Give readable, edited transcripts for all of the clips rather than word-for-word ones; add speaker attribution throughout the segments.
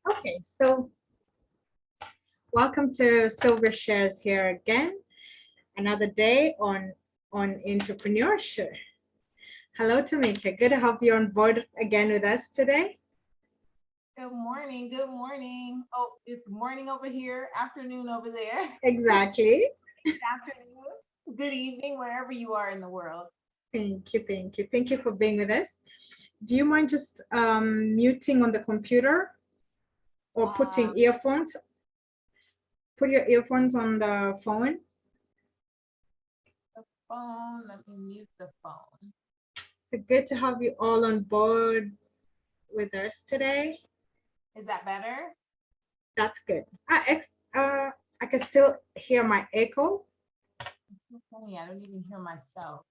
Speaker 1: Okay, so welcome to Silver Shares here again. Another day on entrepreneurship. Hello, Tamika. Good to have you on board again with us today.
Speaker 2: Good morning. Good morning. Oh, it's morning over here, afternoon over there.
Speaker 1: Exactly.
Speaker 2: Afternoon. Good evening, wherever you are in the world.
Speaker 1: Thank you, thank you, thank you for being with us. Do you mind just muting on the computer or
Speaker 2: Uh,
Speaker 1: putting earphones? Put your earphones on the phone.
Speaker 2: the phone. Let me mute the phone.
Speaker 1: So good to have you all on board with us today.
Speaker 2: Is that better?
Speaker 1: That's good. I can still hear my echo.
Speaker 2: It's funny, I don't even hear myself.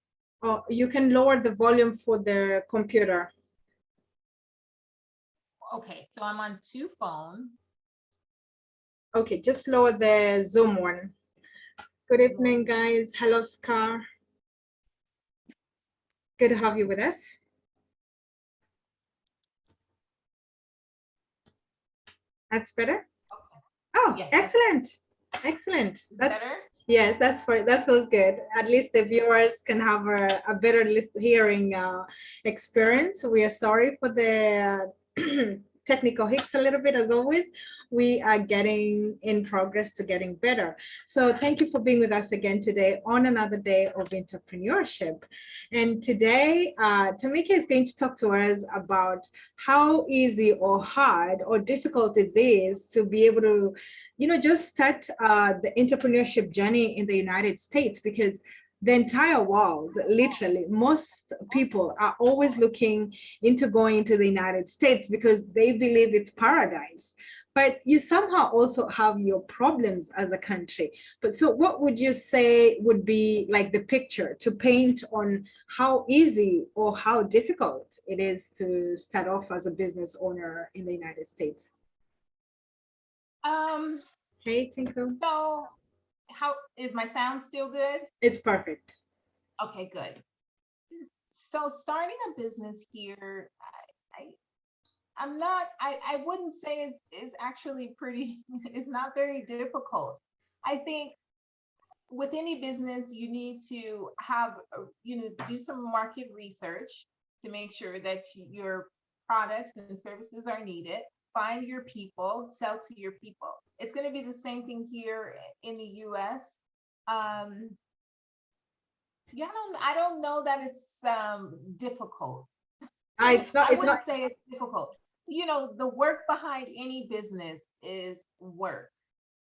Speaker 1: Oh, you can lower the volume for the computer.
Speaker 2: Okay, so I'm on two phones.
Speaker 1: Okay, just lower the Zoom one. Good evening, guys. Hello, Scar. Good to have you with us. That's better.
Speaker 2: Okay.
Speaker 1: Oh,
Speaker 2: Yes,
Speaker 1: excellent, excellent.
Speaker 2: that's
Speaker 1: That's
Speaker 2: better.
Speaker 1: yes, that feels good. At least the viewers can have a better hearing experience. We are sorry for the technical hiccups a little bit as always. We are getting in progress to getting better. So thank you for being with us again today on another day of entrepreneurship. And today, Tamika is going to talk to us about how easy or hard or difficult it is to be able to just start the entrepreneurship journey in the United States, because the entire world, literally, most people are always looking into going to the United States because they believe it's paradise. But you somehow also have your problems as a country. But so, what would you say would be like the picture to paint on how easy or how difficult it is to start off as a business owner in the United States?
Speaker 2: Um,
Speaker 1: Hey, Tinko.
Speaker 2: so how is my sound still good?
Speaker 1: It's perfect.
Speaker 2: Okay, good. So starting a business here, I'm not, I wouldn't say it's actually pretty, it's not very difficult. I think with any business, you need to have, do some market research to make sure that your products and services are needed. Find your people, sell to your people. It's going to be the same thing here in the US. Um, yeah, I don't know that it's difficult.
Speaker 1: It's not.
Speaker 2: I
Speaker 1: It's
Speaker 2: wouldn't
Speaker 1: not.
Speaker 2: say it's difficult. The work behind any business is work.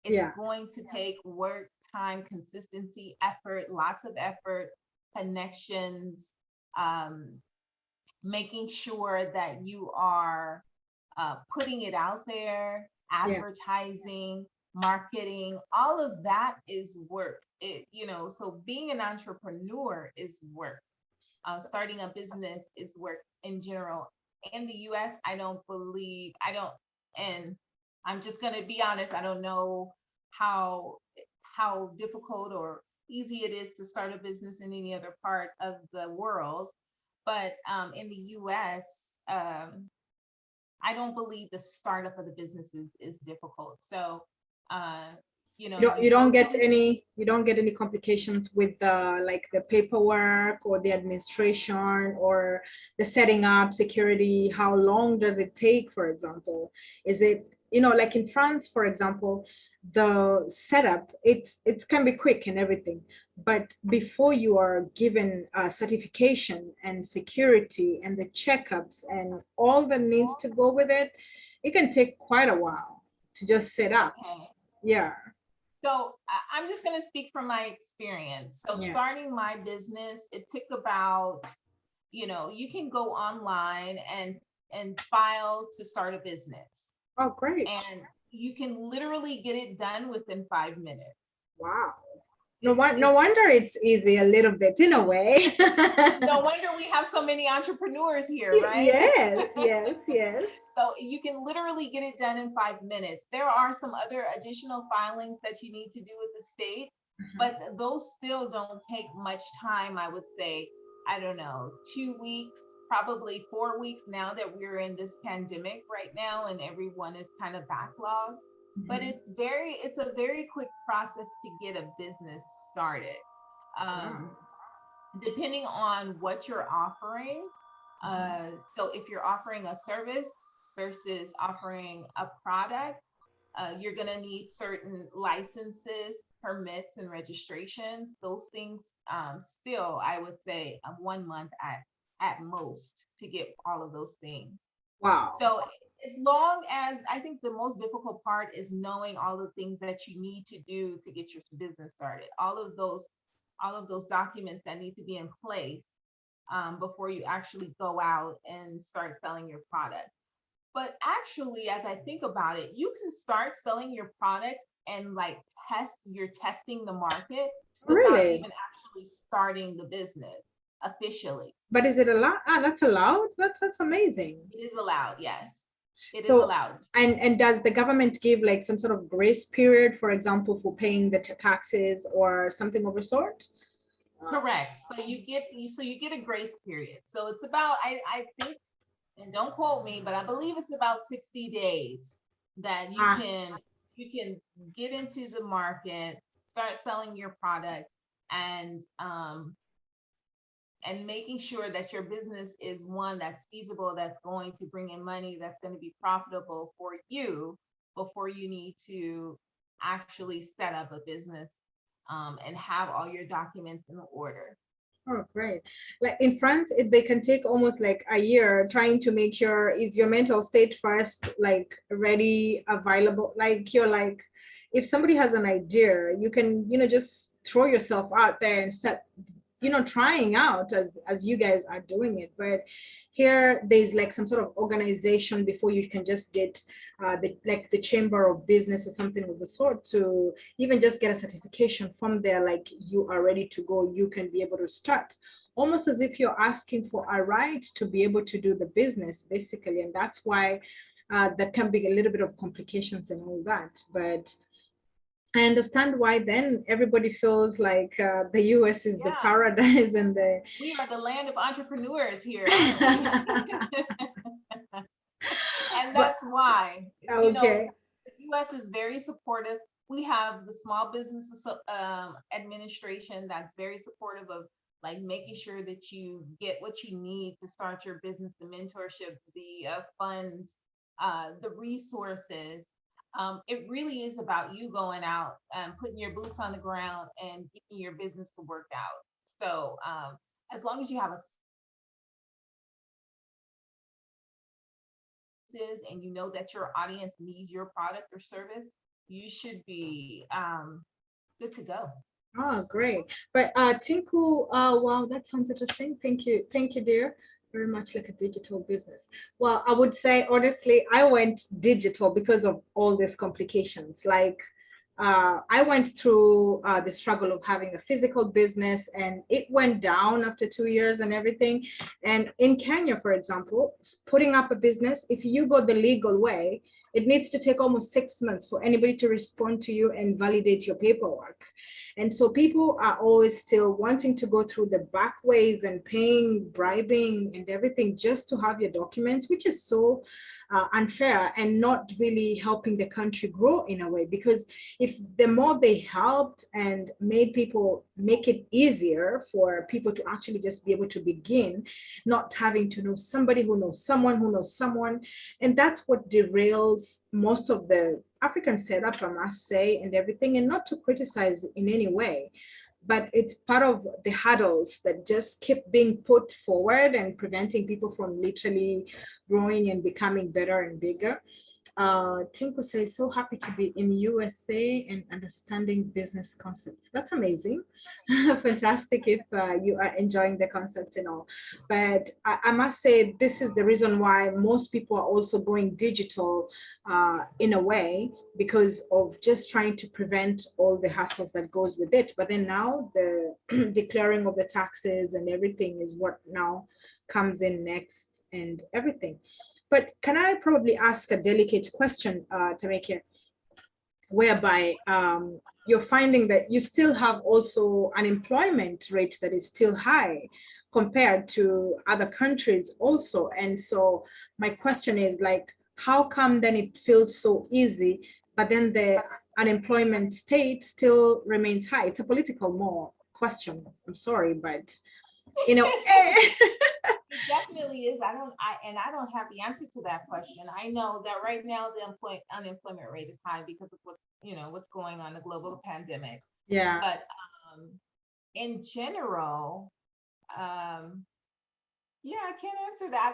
Speaker 2: It's
Speaker 1: Yeah.
Speaker 2: going to take work, time, consistency, effort, lots of effort, connections, um, making sure that you are putting it out there,
Speaker 1: Yeah.
Speaker 2: advertising, marketing, all of that is work. So being an entrepreneur is work. Starting a business is work in general. In the US, I don't, and I'm just going to be honest, I don't know how difficult or easy it is to start a business in any other part of the world. But in the US, I don't believe the startup of the business is difficult. So, uh,
Speaker 1: You
Speaker 2: you
Speaker 1: don't
Speaker 2: go to
Speaker 1: get
Speaker 2: the
Speaker 1: any complications with the like the paperwork or the administration or the setting up security. How long does it take, for example? Is it, like in France, for example, the setup, it can be quick and everything, but before you are given certification and security and the checkups and all that needs to go with it, it can take quite a while to just set up.
Speaker 2: okay.
Speaker 1: Yeah.
Speaker 2: So I'm just going to speak from my experience. So
Speaker 1: Yeah.
Speaker 2: starting my business, it took about, you can go online and file to start a business,
Speaker 1: Oh, great.
Speaker 2: and you can literally get it done within 5 minutes.
Speaker 1: Wow. No
Speaker 2: It's
Speaker 1: wonder it's easy a little bit in a way.
Speaker 2: no wonder we have so many entrepreneurs here, right?
Speaker 1: Yes, yes, yes.
Speaker 2: So you can literally get it done in 5 minutes. There are some other additional filings that you need to do with the state,
Speaker 1: Mhm.
Speaker 2: but those still don't take much time. I would say, I don't know, 2 weeks, probably 4 weeks now that we're in this pandemic right now and everyone is kind of backlogged. But
Speaker 1: Mhm.
Speaker 2: it's a very quick process to get a business started.
Speaker 1: Wow.
Speaker 2: Um, Depending on what you're offering.
Speaker 1: Mhm.
Speaker 2: So if you're offering a service versus offering a product, you're going to need certain licenses, permits, and registrations. Those things, still, I would say, 1 month at most to get all of those things.
Speaker 1: Wow.
Speaker 2: So as long as I think the most difficult part is knowing all the things that you need to do to get your business started. All of those documents that need to be in place, before you actually go out and start selling your product. But actually, as I think about it, you can start selling your product and like you're testing the market without
Speaker 1: Really?
Speaker 2: even actually starting the business officially.
Speaker 1: But is it allowed? Ah, that's allowed. That's amazing.
Speaker 2: It is allowed, yes. It is
Speaker 1: So,
Speaker 2: allowed.
Speaker 1: and does the government give like some sort of grace period, for example, for paying the taxes or something of a sort?
Speaker 2: Correct. So you get a grace period. So it's about I think, and don't quote me, but I believe it's about 60 days that
Speaker 1: Ah,
Speaker 2: you can get into the market, start selling your product, and making sure that your business is one that's feasible, that's going to bring in money, that's going to be profitable for you before you need to actually set up a business, and have all your documents in order.
Speaker 1: oh, great. Like in France, they can take almost like a year trying to make sure is your mental state first, like ready, available. Like you're like, if somebody has an idea, you can, just throw yourself out there and start, trying out as you guys are doing it. But here there's like some sort of organization before you can just get the chamber of business or something of the sort to even just get a certification from there, like you are ready to go, you can be able to start, almost as if you're asking for a right to be able to do the business basically. And that's why there can be a little bit of complications and all that. But I understand why then everybody feels like the US is the
Speaker 2: Yeah,
Speaker 1: paradise and the
Speaker 2: we are the land of entrepreneurs here, aren't we? And
Speaker 1: but
Speaker 2: that's why,
Speaker 1: okay.
Speaker 2: the US is very supportive. We have the small business administration that's very supportive of like making sure that you get what you need to start your business, the mentorship, the funds, the resources. It really is about you going out and putting your boots on the ground and getting your business to work out. So, as long as you have a and you know that your audience needs your product or service, you should be, good to go.
Speaker 1: Oh, great. But Tinku, wow, that sounds interesting. Thank you. Thank you, dear. Very much like a digital business. Well, I would say honestly, I went digital because of all these complications. Like I went through the struggle of having a physical business and it went down after 2 years and everything. And in Kenya, for example, putting up a business, if you go the legal way, it needs to take almost 6 months for anybody to respond to you and validate your paperwork. And so people are always still wanting to go through the back ways and paying, bribing, and everything just to have your documents, which is so unfair and not really helping the country grow in a way. Because if the more they helped and made people make it easier for people to actually just be able to begin, not having to know somebody who knows someone who knows someone, and that's what derails most of the African setup, I must say, and everything, and not to criticize in any way, but it's part of the hurdles that just keep being put forward and preventing people from literally growing and becoming better and bigger. Tinku says, so happy to be in USA and understanding business concepts. That's amazing. Fantastic if you are enjoying the concepts and all. But I must say, this is the reason why most people are also going digital in a way, because of just trying to prevent all the hassles that goes with it. But then now the declaring of the taxes and everything is what now comes in next and everything. But can I probably ask a delicate question, Tameke, whereby you're finding that you still have also unemployment rate that is still high compared to other countries also. And so my question is like, how come then it feels so easy, but then the unemployment state still remains high? It's a political more question. I'm sorry, but you know.
Speaker 2: It definitely is. I don't have the answer to that question. I know that right now the unemployment rate is high because of what's going on, the global pandemic.
Speaker 1: Yeah.
Speaker 2: But in general, yeah, I can't answer that.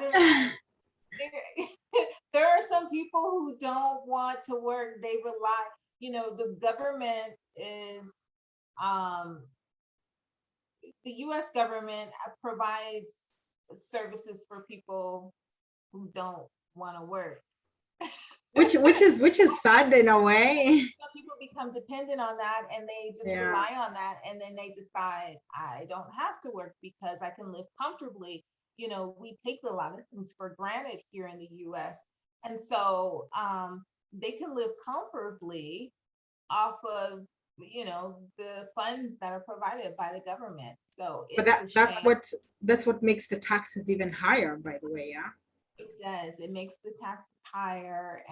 Speaker 2: There are some people who don't want to work. They rely, the government is, the US government provides services for people who don't want to work.
Speaker 1: which is sad in a way.
Speaker 2: Some people become dependent on that and they just rely on that, and then they decide, I don't have to work because I can live comfortably. We take a lot of things for granted here in the US. And so they can live comfortably off of the funds that are provided by the government. So
Speaker 1: But that's what makes the taxes even higher, by the way. Yeah,
Speaker 2: it does. It makes the taxes higher.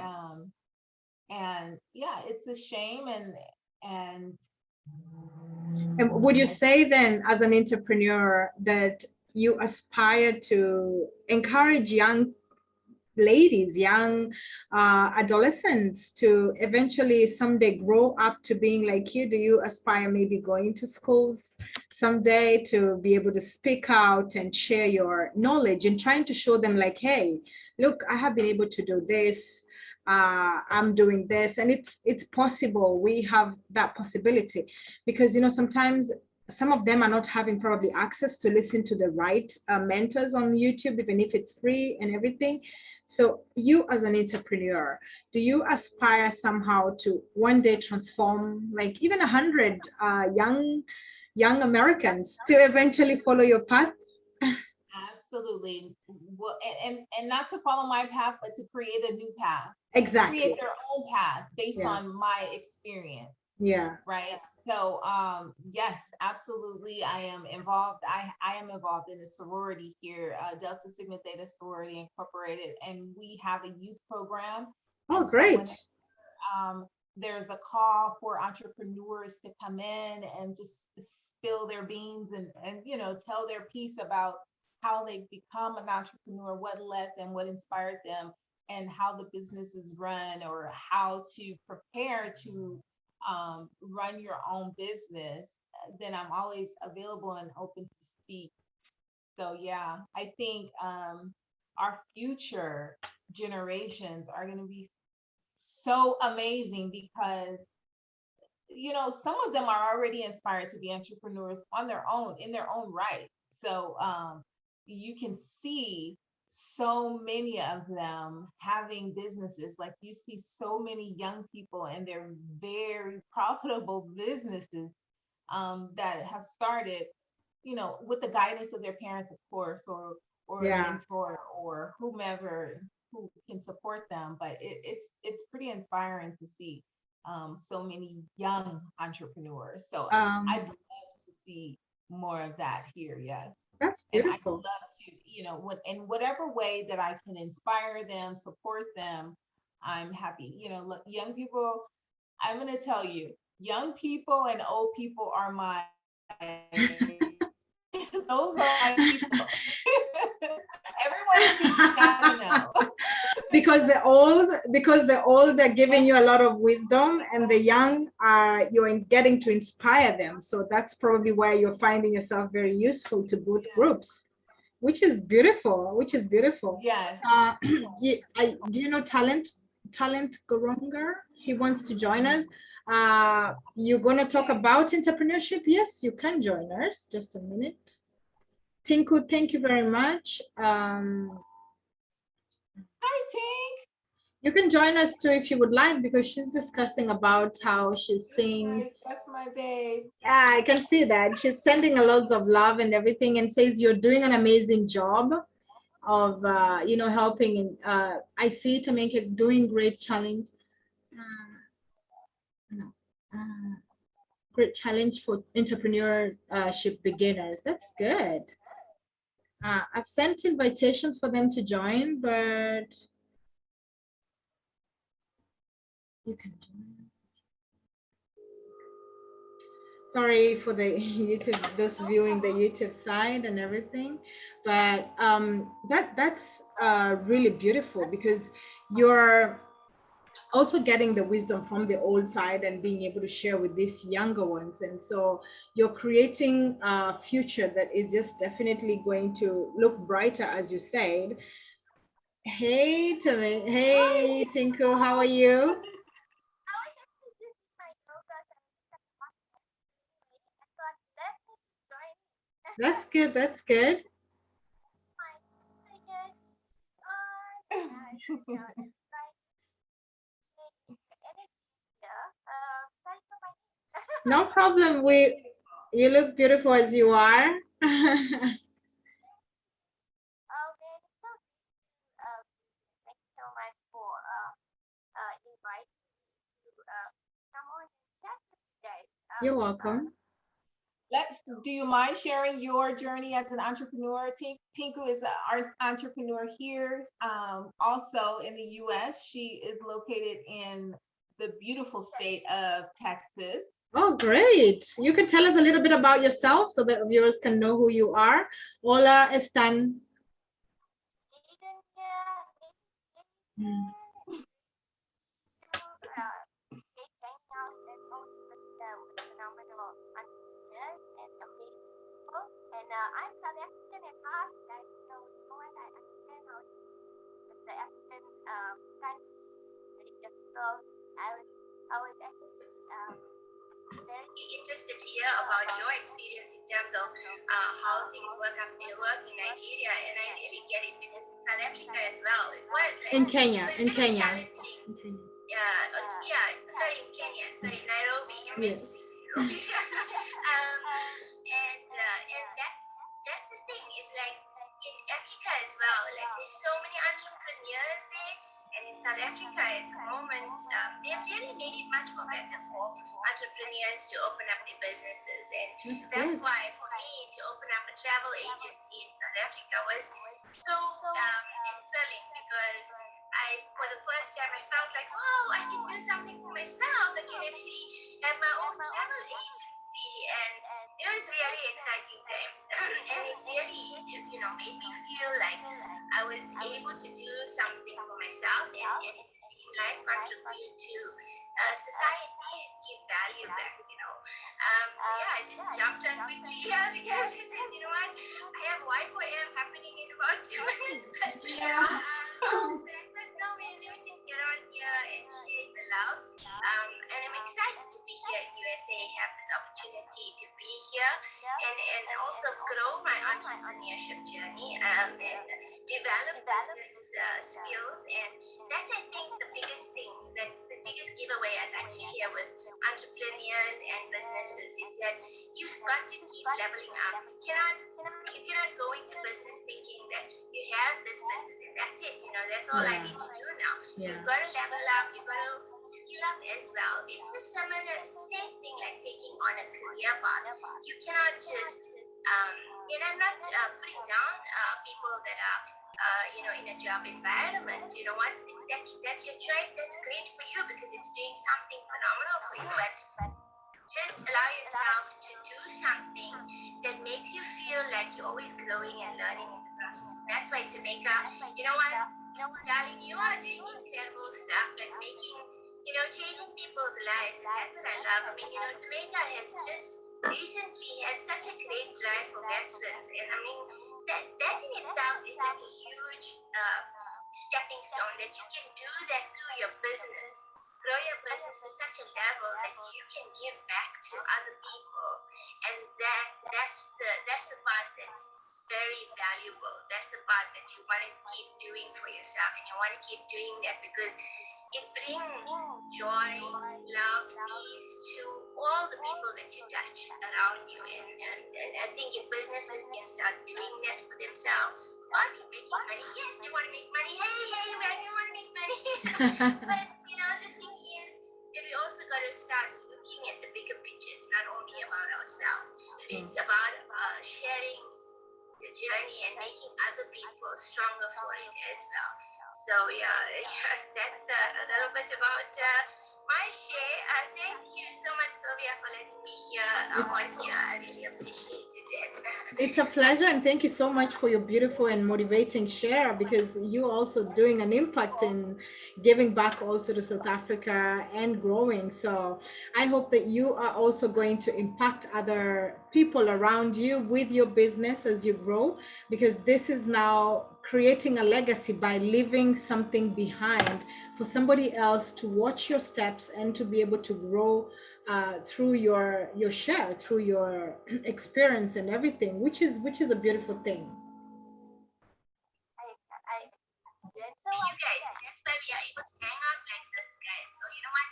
Speaker 2: And yeah, it's a shame. And
Speaker 1: would you say then, as an entrepreneur, that you aspire to encourage young ladies, young adolescents to eventually someday grow up to being like you? Do you aspire maybe going to schools someday to be able to speak out and share your knowledge and trying to show them like, hey, look, I have been able to do this. I'm doing this, and it's possible. We have that possibility, because sometimes some of them are not having probably access to listen to the right mentors on YouTube, even if it's free and everything. So you as an entrepreneur, do you aspire somehow to one day transform like even 100 young Americans to eventually follow your path?
Speaker 2: Absolutely. Well, and not to follow my path, but to create a new path.
Speaker 1: Exactly.
Speaker 2: Create their own path based on my experience.
Speaker 1: Yeah.
Speaker 2: Right. So yes, absolutely. I am involved. I am involved in a sorority here, Delta Sigma Theta Sorority Incorporated, and we have a youth program.
Speaker 1: Oh, great.
Speaker 2: So there's a call for entrepreneurs to come in and just spill their beans and tell their piece about how they become an entrepreneur, what led them, what inspired them, and how the business is run, or how to prepare to run your own business. Then I'm always available and open to speak. So yeah, I think our future generations are going to be so amazing because some of them are already inspired to be entrepreneurs on their own, in their own right. So you can see so many of them having businesses. Like you see so many young people and they're very profitable businesses that have started, with the guidance of their parents, of course, or a mentor or whomever who can support them. But it's pretty inspiring to see so many young entrepreneurs. So I'd love to see more of that here. Yes.
Speaker 1: That's beautiful.
Speaker 2: And I'd love to, in whatever way that I can inspire them, support them, I'm happy. Look, young people, I'm going to tell you, young people and old people are those are my people. Everyone got to know.
Speaker 1: Because the old are giving you a lot of wisdom, and the young you're getting to inspire them. So that's probably where you're finding yourself very useful to both groups, which is beautiful.
Speaker 2: Yes.
Speaker 1: Do you know Talent Goronga? He wants to join us. You're going to talk about entrepreneurship? Yes, you can join us. Just a minute. Tinku, thank you very much.
Speaker 2: Hi, Tink.
Speaker 1: You can join us too if you would like, because she's discussing about how she's seeing.
Speaker 2: That's my babe.
Speaker 1: Yeah, I can see that. She's sending a lot of love and everything, and says you're doing an amazing job of helping. And I see to make it doing great challenge. Great challenge for entrepreneurship beginners. That's good. I've sent invitations for them to join, but you can join. Sorry for the YouTube, those viewing the YouTube side and everything, but that's really beautiful because you're also getting the wisdom from the old side and being able to share with these younger ones. And so you're creating a future that is just definitely going to look brighter, as you said. Hey, Tami. Hey, Tinku, how are you? That's good. That's good. No problem. You look beautiful as you are. You're welcome.
Speaker 2: Do you mind sharing your journey as an entrepreneur? Tinku is an entrepreneur here. Also in the US, she is located in the beautiful state of Texas.
Speaker 1: Oh, great. You can tell us a little bit about yourself so that viewers can know who you are. Hola, están.
Speaker 3: Interested to hear about your experience in terms of how things work in Nigeria, and I really get it because in South Africa as well, it was like,
Speaker 1: In Kenya, in
Speaker 3: really
Speaker 1: Kenya.
Speaker 3: challenging. Sorry, in Kenya, sorry, Nairobi. You meant to
Speaker 1: Yes.
Speaker 3: say Nairobi. And that's the thing. It's like in Africa as well. Like there's so many entrepreneurs there. And in South Africa at the moment, they've really made it much more better for entrepreneurs to open up their businesses. And that's why for me to open up a travel agency in South Africa was so thrilling because for the first time, I felt like, wow, I can do something for myself. I can actually have my own travel agency. And it was really exciting times. And it really, made me feel like I was able to do something for myself and in life contribute to society and give value back. So yeah, I just jumped on quickly here because I said, you know what, I have Y4M happening in about 2 minutes. But no, man, let me just get on here and share the love. And I'm excited to be here in USA, have this opportunity to be here and also grow my entrepreneurship journey and develop business skills. And that's, I think, the biggest thing, that's the biggest giveaway I'd like to share with entrepreneurs and businesses is that you've got to keep leveling up. You cannot go into business thinking that you have this business and that's it. That's all I need to do now. You've got to level up. You've got to skill up as well. It's the same thing like taking on a career path. You cannot just, and I'm not putting down people that are, in a job environment. You know what? That's your choice. That's great for you because it's doing something phenomenal for you. But just allow yourself to do something that makes you feel like you're always growing and learning in the process. That's why Jamaica, you know what, darling, you are doing incredible stuff and changing people's lives. And that's what I love. I mean, Jamaica has just recently had such a great drive for veterans. And I mean, that in itself is like a huge stepping stone that you can do that through your business. Grow your business to such a level that you can give back to other people, and that's the part that's very valuable. That's the part that you want to keep doing for yourself, and you want to keep doing that because it brings joy, love, peace to all the people that you touch around you. And I think if businesses can start doing that for themselves, making money. Yes, we want to make money. Hey, man, we want to make money. But the thing is that we also got to start looking at the bigger picture. It's not only about ourselves. It's about sharing the journey and making other people stronger for it as well. So yeah, yes, that's a little bit about my share. Thank you so much, Sylvia, for letting me here on here. I really appreciated it.
Speaker 1: It's a pleasure, and thank you so much for your beautiful and motivating share, because you also doing an impact in giving back also to South Africa and growing. So I hope that you are also going to impact other people around you with your business as you grow, because this is now creating a legacy by leaving something behind for somebody else to watch your steps and to be able to grow through your share, through your experience and everything, which is a beautiful thing.
Speaker 3: You guys, that's why we are able to hang out like this, guys. So you know what?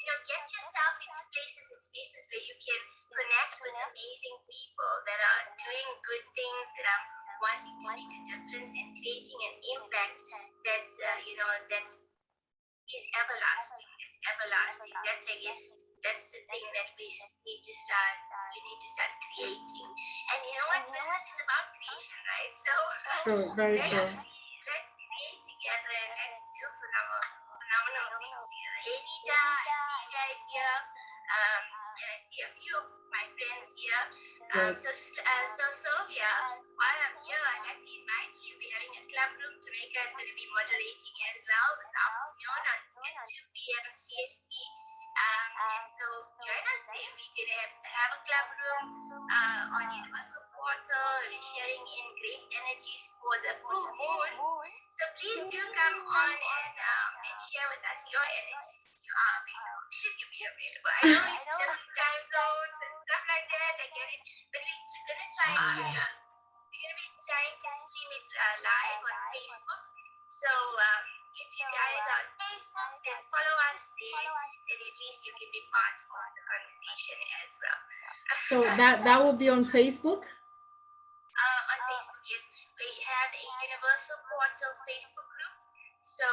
Speaker 3: Get yourself into places and spaces where you can connect with amazing people that are doing good things, that are wanting to make a difference and creating an impact that's that is everlasting. It's everlasting. That's, I guess, that's the thing that need to start. We need to start creating. And you know what? Business is about creation, right? So
Speaker 1: True, very
Speaker 3: let's
Speaker 1: true.
Speaker 3: let's create together and let's do phenomenal things together. Hey Nita, I see you guys here. And I see a few of my friends here.
Speaker 1: Good.
Speaker 3: So Sylvia, while I'm here, I'd like to invite you. We're having a club room. Tamika is going to be moderating as well this afternoon at 2 p.m. CST. And so join us there. We're going to have a club room on Universal Portal. We're sharing in great energies for the full moon. So please do come on and share with us your energies. You are available. Should you be available? I know it's different time zones and stuff like that. I get it. But we're going to try to stream it live on Facebook. So if you guys are on Facebook, then follow us there, and at least you can be part of the conversation as well.
Speaker 1: So that will be on Facebook.
Speaker 3: On Facebook, yes, we have a Universal Portal Facebook group. So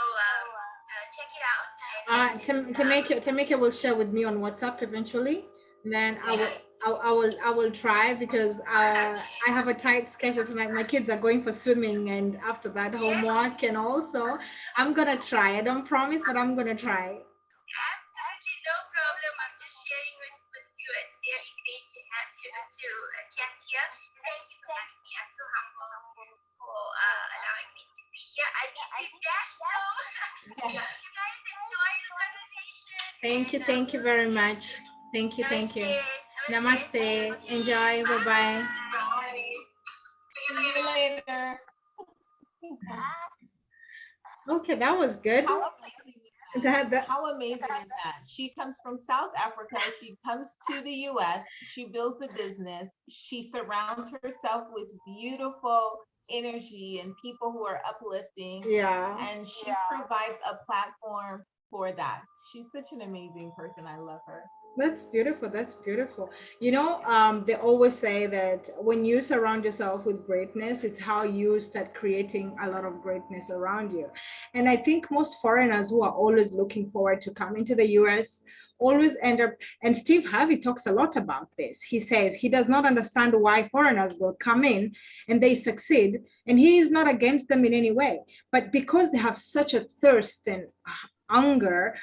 Speaker 3: check it out.
Speaker 1: Tamika will share with me on WhatsApp eventually. And then I will try, because I have a tight schedule tonight. My kids are going for swimming, and after that homework, and also I'm gonna try. I don't promise, but I'm gonna try.
Speaker 3: Absolutely no problem. I'm just sharing with you. It's really great to have you to chat here. Thank you for having me. I'm so humble for allowing me to be here. I need to dash though. You guys enjoy the conversation.
Speaker 1: Thank you very much. Thank you. Namaste. Enjoy. Bye-bye.
Speaker 2: See you later.
Speaker 1: Okay, that was good.
Speaker 2: How amazing is that? She comes from South Africa. She comes to the US. She builds a business. She surrounds herself with beautiful energy and people who are uplifting.
Speaker 1: Yeah.
Speaker 2: And she provides a platform for that. She's such an amazing person. I love her.
Speaker 1: That's beautiful. That's beautiful. They always say that when you surround yourself with greatness, it's how you start creating a lot of greatness around you. And I think most foreigners who are always looking forward to coming to the US always end up, and Steve Harvey talks a lot about this. He says he does not understand why foreigners will come in and they succeed, and he is not against them in any way, but because they have such a thirst and hunger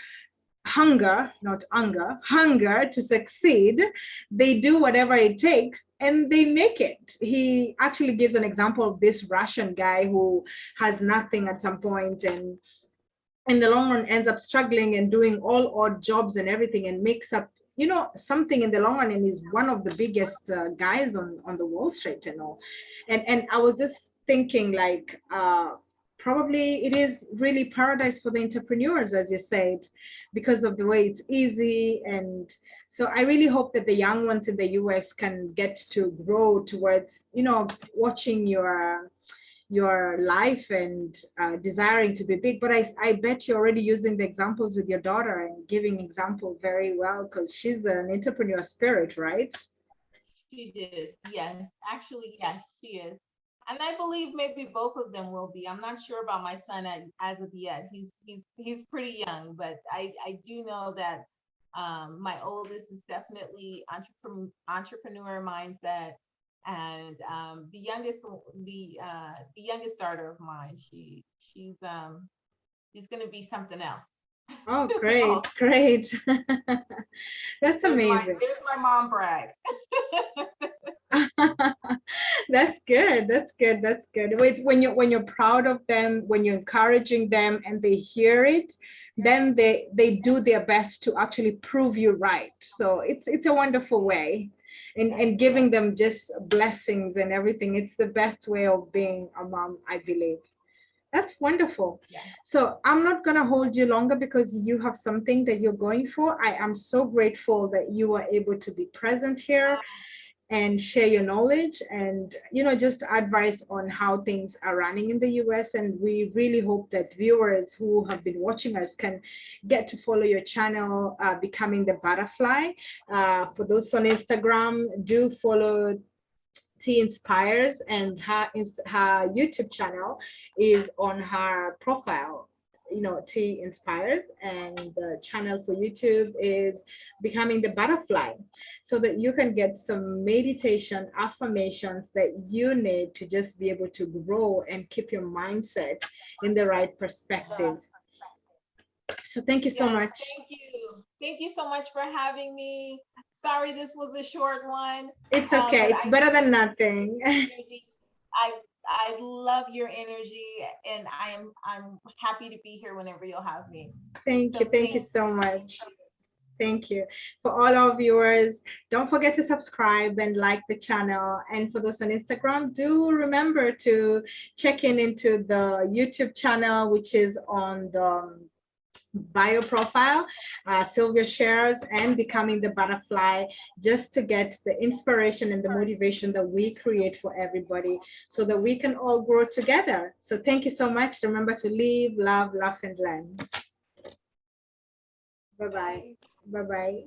Speaker 1: to succeed, they do whatever it takes and they make it. He actually gives an example of this Russian guy who has nothing at some point, and in the long run ends up struggling and doing all odd jobs and everything, and makes up something in the long run, and is one of the biggest guys on the Wall Street and all. And I was just thinking, like, probably it is really paradise for the entrepreneurs, as you said, because of the way it's easy. And so I really hope that the young ones in the US can get to grow towards watching your life and desiring to be big. But I bet you're already using the examples with your daughter and giving example very well, because she's an entrepreneur spirit, right?
Speaker 2: She is, yes. Actually, yes, she is. And I believe maybe both of them will be. I'm not sure about my son as of yet. He's pretty young, but I do know that my oldest is definitely entrepreneur mindset. And the youngest daughter of mine, she's going to be something else.
Speaker 1: Oh, great, great. That's amazing.
Speaker 2: There's my mom brag.
Speaker 1: That's good. That's good. That's good. When you're proud of them, when you're encouraging them and they hear it, then they do their best to actually prove you right. So it's a wonderful way. And giving them just blessings and everything. It's the best way of being a mom, I believe. That's wonderful.
Speaker 2: Yeah.
Speaker 1: So I'm not going to hold you longer because you have something that you're going for. I am so grateful that you were able to be present here and share your knowledge and, you know, just advice on how things are running in the US. And we really hope that viewers who have been watching us can get to follow your channel, Becoming the Butterfly. For those on Instagram, do follow T Inspires, and her YouTube channel is on her profile, you know, T Inspires, and the channel for YouTube is Becoming the Butterfly, so that you can get some meditation affirmations that you need to just be able to grow and keep your mindset in the right perspective. So thank you so much.
Speaker 2: Thank you. Thank you so much for having me. Sorry, this was a short one.
Speaker 1: It's okay. It's better than nothing.
Speaker 2: I love your energy, and I'm happy to be here whenever you'll have me.
Speaker 1: Thank you. Thank you so much. Thank you. For all our viewers, don't forget to subscribe and like the channel. And for those on Instagram, do remember to check into the YouTube channel, which is on the bio profile. Sylvia shares and Becoming the Butterfly, just to get the inspiration and the motivation that we create for everybody so that we can all grow together. So thank you so much. Remember to live, love, laugh, and learn. Bye-bye. Bye-bye.